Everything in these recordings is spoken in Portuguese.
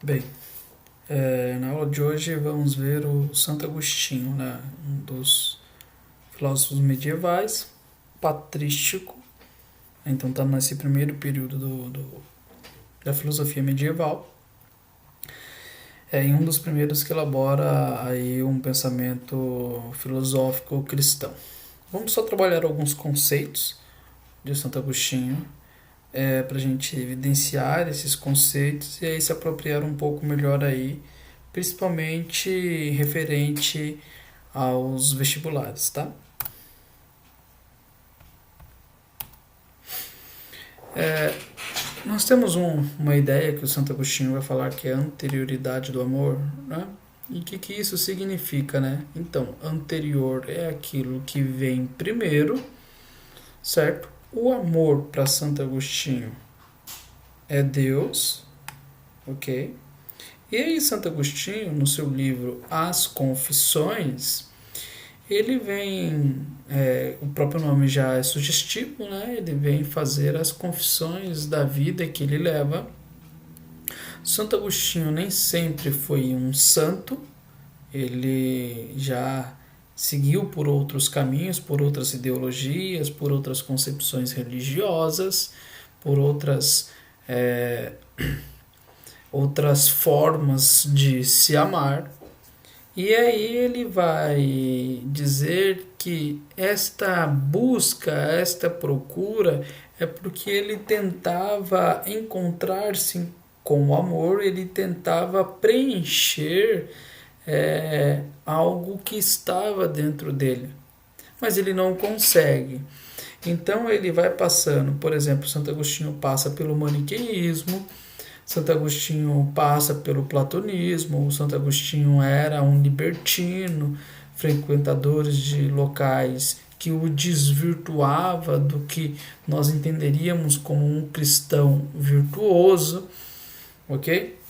Bem, na aula de hoje vamos ver o Santo Agostinho, né? Um dos filósofos medievais, patrístico. Então está nesse primeiro período da filosofia medieval. Em um dos primeiros que elabora aí um pensamento filosófico cristão. Vamos só trabalhar alguns conceitos de Santo Agostinho para a gente evidenciar esses conceitos e aí se apropriar um pouco melhor aí, principalmente referente aos vestibulares, tá? Nós temos uma ideia que o Santo Agostinho vai falar que é a anterioridade do amor, né? E o que isso significa, né? Então, anterior é aquilo que vem primeiro, certo? O amor para Santo Agostinho é Deus, ok? E aí, Santo Agostinho, no seu livro As Confissões, ele vem, o próprio nome já é sugestivo, né? Ele vem fazer as confissões da vida que ele leva. Santo Agostinho nem sempre foi um santo, ele já seguiu por outros caminhos, por outras ideologias, por outras concepções religiosas, por outras formas de se amar. E aí ele vai dizer que esta busca, esta procura é porque ele tentava encontrar-se com o amor, ele tentava preencher algo que estava dentro dele, mas ele não consegue. Então ele vai passando, por exemplo, Santo Agostinho passa pelo maniqueísmo, Santo Agostinho passa pelo platonismo, Santo Agostinho era um libertino, frequentador de locais que o desvirtuava do que nós entenderíamos como um cristão virtuoso, ok?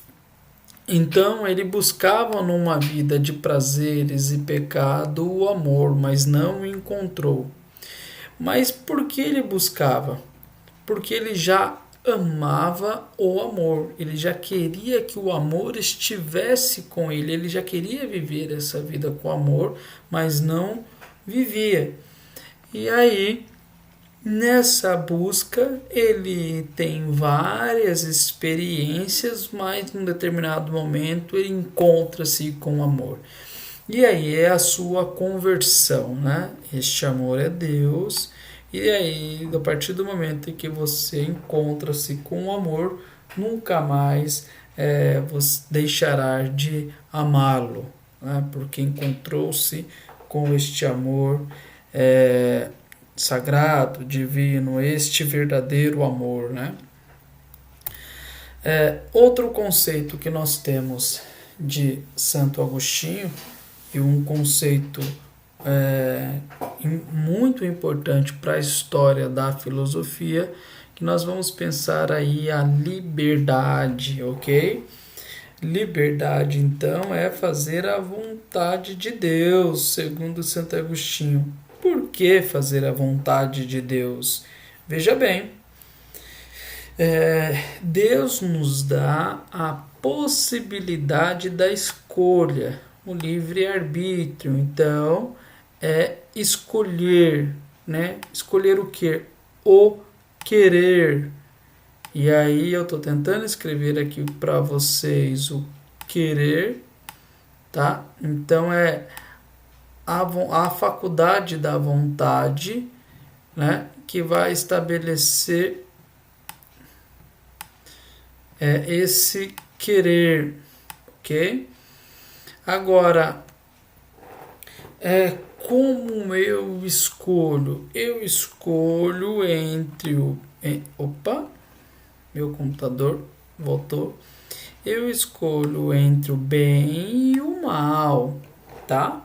Então ele buscava numa vida de prazeres e pecado o amor, mas não o encontrou. Mas por que ele buscava? Porque ele já amava o amor, ele já queria que o amor estivesse com ele, ele já queria viver essa vida com amor, mas não vivia. E aí, nessa busca, ele tem várias experiências, mas num determinado momento ele encontra-se com o amor. E aí é a sua conversão, né? Este amor é Deus. E aí, a partir do momento em que você encontra-se com o amor, nunca mais você deixará de amá-lo, né? Porque encontrou-se com este amor sagrado, divino, este verdadeiro amor, né? Outro conceito que nós temos de Santo Agostinho, e um conceito muito importante para a história da filosofia, que nós vamos pensar aí a liberdade, ok? Liberdade, então, é fazer a vontade de Deus, segundo Santo Agostinho. Por que fazer a vontade de Deus? Veja bem, Deus nos dá a possibilidade da escolha, o livre-arbítrio. Então, é escolher, né? Escolher o que? O querer. E aí eu estou tentando escrever aqui para vocês o querer, tá? Então é a faculdade da vontade, né? Que vai estabelecer esse querer, ok? Agora, como eu escolho? Eu escolho entre o... Opa, meu computador voltou. Eu escolho entre o bem e o mal, tá?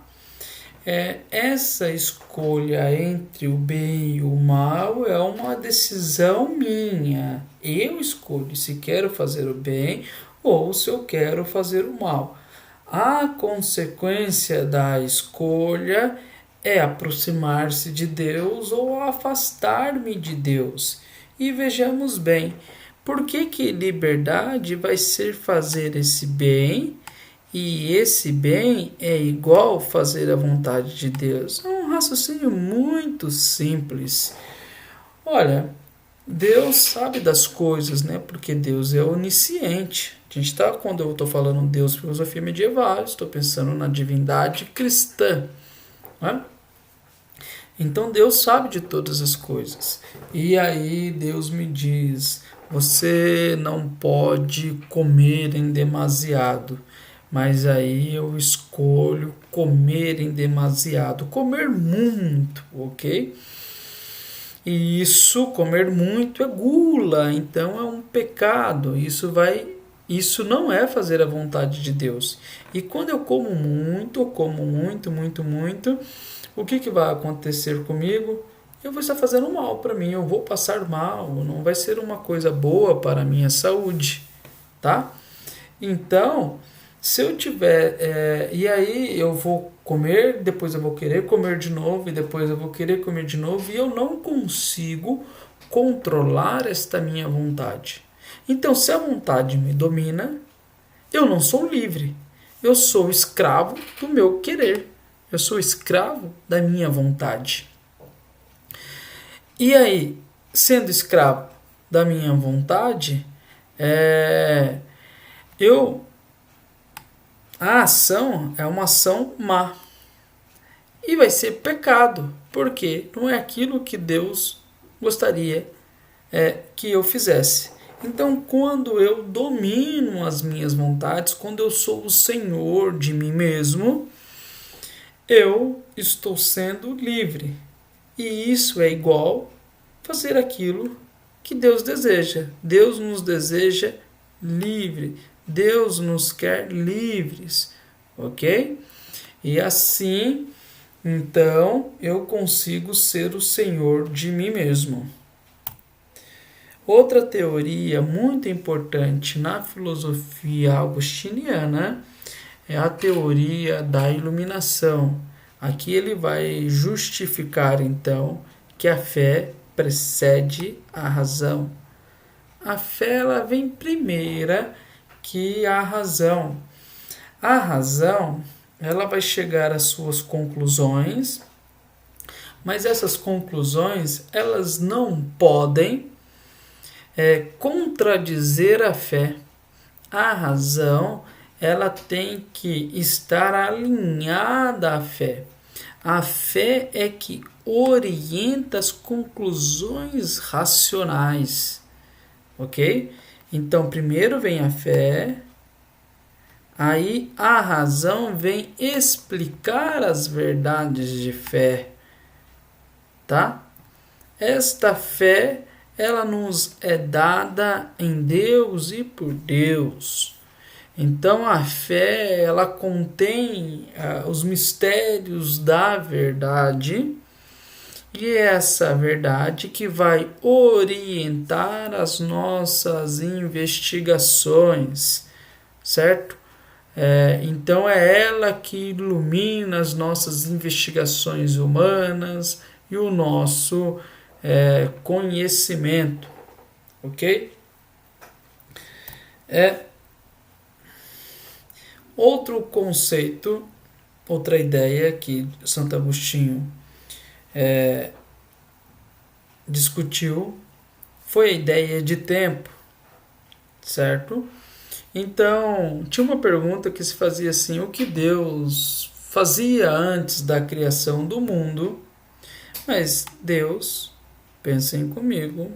Essa escolha entre o bem e o mal é uma decisão minha. Eu escolho se quero fazer o bem ou se eu quero fazer o mal. A consequência da escolha é aproximar-se de Deus ou afastar-me de Deus. E vejamos bem, Por que liberdade vai ser fazer esse bem e esse bem é igual fazer a vontade de Deus? É um raciocínio muito simples. Olha, Deus sabe das coisas, né? Porque Deus é onisciente. Quando eu estou falando Deus, filosofia medieval, estou pensando na divindade cristã, né? Então Deus sabe de todas as coisas. E aí Deus me diz: você não pode comer em demasiado. Mas aí eu escolho comer em demasiado, comer muito, ok? E isso, comer muito, é gula, então é um pecado. Isso não é fazer a vontade de Deus. E quando eu como muito, o que vai acontecer comigo? Eu vou estar fazendo mal para mim, eu vou passar mal, não vai ser uma coisa boa para a minha saúde, tá? Então, se eu tiver. E aí eu vou comer, depois eu vou querer comer de novo, e depois eu vou querer comer de novo, e eu não consigo controlar esta minha vontade. Então, se a vontade me domina, eu não sou livre. Eu sou escravo do meu querer. Eu sou escravo da minha vontade. E aí, sendo escravo da minha vontade, a ação é uma ação má. E vai ser pecado, porque não é aquilo que Deus gostaria que eu fizesse. Então, quando eu domino as minhas vontades, quando eu sou o senhor de mim mesmo, eu estou sendo livre. E isso é igual fazer aquilo que Deus deseja. Deus nos deseja livre. Deus nos quer livres, ok? E assim, então, eu consigo ser o senhor de mim mesmo. Outra teoria muito importante na filosofia agostiniana é a teoria da iluminação. Aqui ele vai justificar, então, que a fé precede a razão. A fé ela vem primeira que a razão. A razão ela vai chegar às suas conclusões, mas essas conclusões elas não podem contradizer a fé. A razão ela tem que estar alinhada à fé. A fé é que orienta as conclusões racionais, ok? Então, primeiro vem a fé, aí a razão vem explicar as verdades de fé, tá? Esta fé, ela nos é dada em Deus e por Deus. Então, a fé, ela contém os mistérios da verdade, e é essa verdade que vai orientar as nossas investigações, certo? Então é ela que ilumina as nossas investigações humanas e o nosso conhecimento, ok? Outro conceito, outra ideia que Santo Agostinho discutiu foi a ideia de tempo, certo? Então, tinha uma pergunta que se fazia assim: o que Deus fazia antes da criação do mundo? Mas Deus, pensem comigo,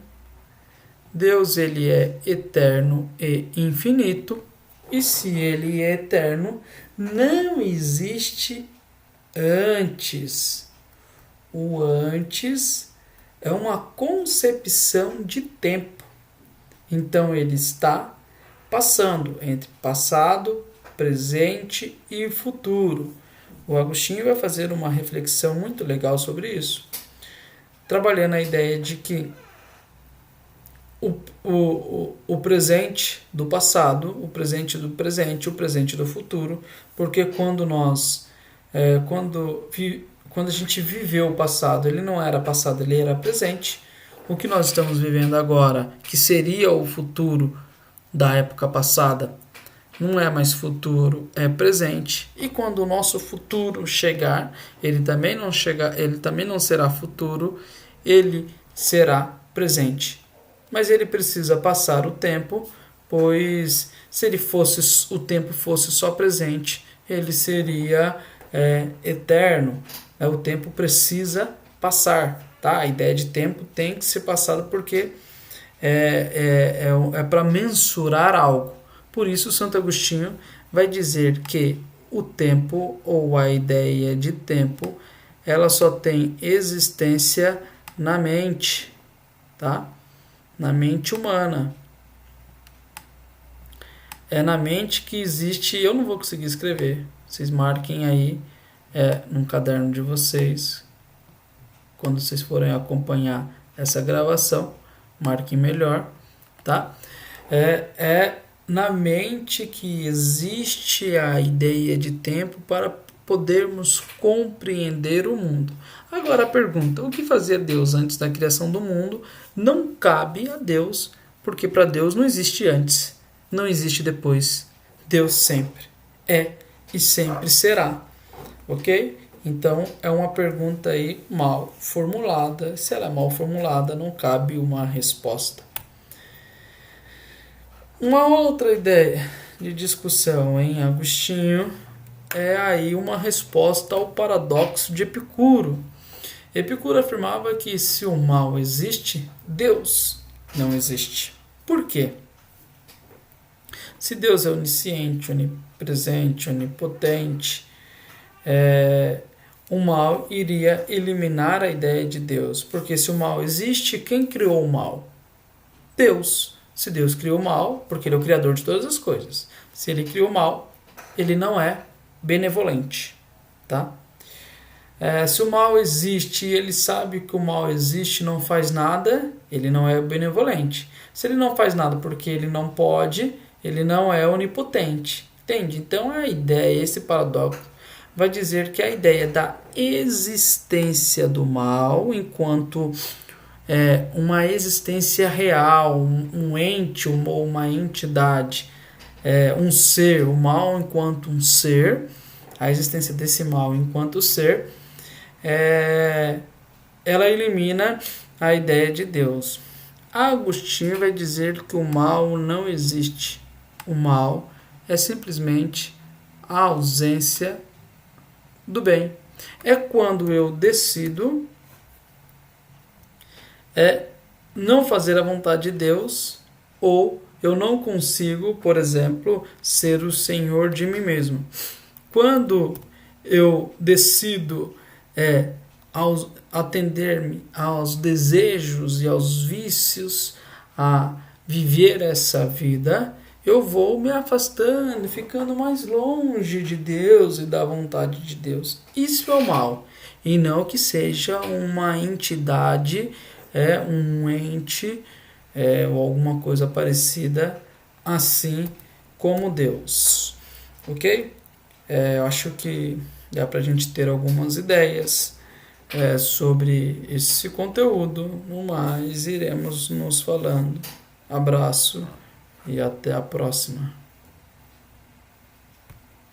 Deus ele é eterno e infinito, e se ele é eterno, não existe antes. O antes é uma concepção de tempo. Então ele está passando entre passado, presente e futuro. O Agostinho vai fazer uma reflexão muito legal sobre isso, trabalhando a ideia de que o presente do passado, o presente do presente, o presente do futuro, porque quando a gente viveu o passado, ele não era passado, ele era presente. o que nós estamos vivendo agora, que seria o futuro da época passada, não é mais futuro, é presente. E quando o nosso futuro chegar, ele também não será futuro, ele será presente. Mas ele precisa passar o tempo, pois se o tempo fosse só presente, ele seria eterno. O tempo precisa passar, tá? A ideia de tempo tem que ser passada porque é para mensurar algo. Por isso, Santo Agostinho vai dizer que o tempo, ou a ideia de tempo, ela só tem existência na mente, tá? Na mente humana. É na mente que existe... Eu não vou conseguir escrever. Vocês marquem aí num caderno de vocês. Quando vocês forem acompanhar essa gravação, marquem melhor, tá? Na mente que existe a ideia de tempo para podermos compreender o mundo. Agora a pergunta, o que fazia Deus antes da criação do mundo não cabe a Deus, porque para Deus não existe antes, não existe depois. Deus sempre é e sempre será, ok? Então é uma pergunta aí mal formulada. Se ela é mal formulada, não cabe uma resposta. Uma outra ideia de discussão em Agostinho é aí uma resposta ao paradoxo de Epicuro. Epicuro afirmava que se o mal existe, Deus não existe. Por quê? Se Deus é onisciente, onipresente, onipotente, o mal iria eliminar a ideia de Deus. Porque se o mal existe, quem criou o mal? Deus. Se Deus criou o mal, porque Ele é o criador de todas as coisas. Se Ele criou o mal, Ele não é benevolente, tá? Se o mal existe e Ele sabe que o mal existe e não faz nada, Ele não é benevolente. Se Ele não faz nada porque Ele não pode, Ele não é onipotente. Entende? Então a ideia, esse paradoxo, vai dizer que a ideia da existência do mal enquanto uma existência real, um ente ou uma entidade, um ser, o mal enquanto um ser, a existência desse mal enquanto ser, ela elimina a ideia de Deus. Agostinho vai dizer que o mal não existe. O mal é simplesmente a ausência do bem. É quando eu decido não fazer a vontade de Deus, ou eu não consigo, por exemplo, ser o senhor de mim mesmo. Quando eu decido atender-me aos desejos e aos vícios, a viver essa vida, eu vou me afastando, ficando mais longe de Deus e da vontade de Deus. Isso é o mal, e não que seja uma entidade, um ente ou alguma coisa parecida assim como Deus, ok? Eu acho que dá para a gente ter algumas ideias sobre esse conteúdo. No mais, iremos nos falando. Abraço e até a próxima.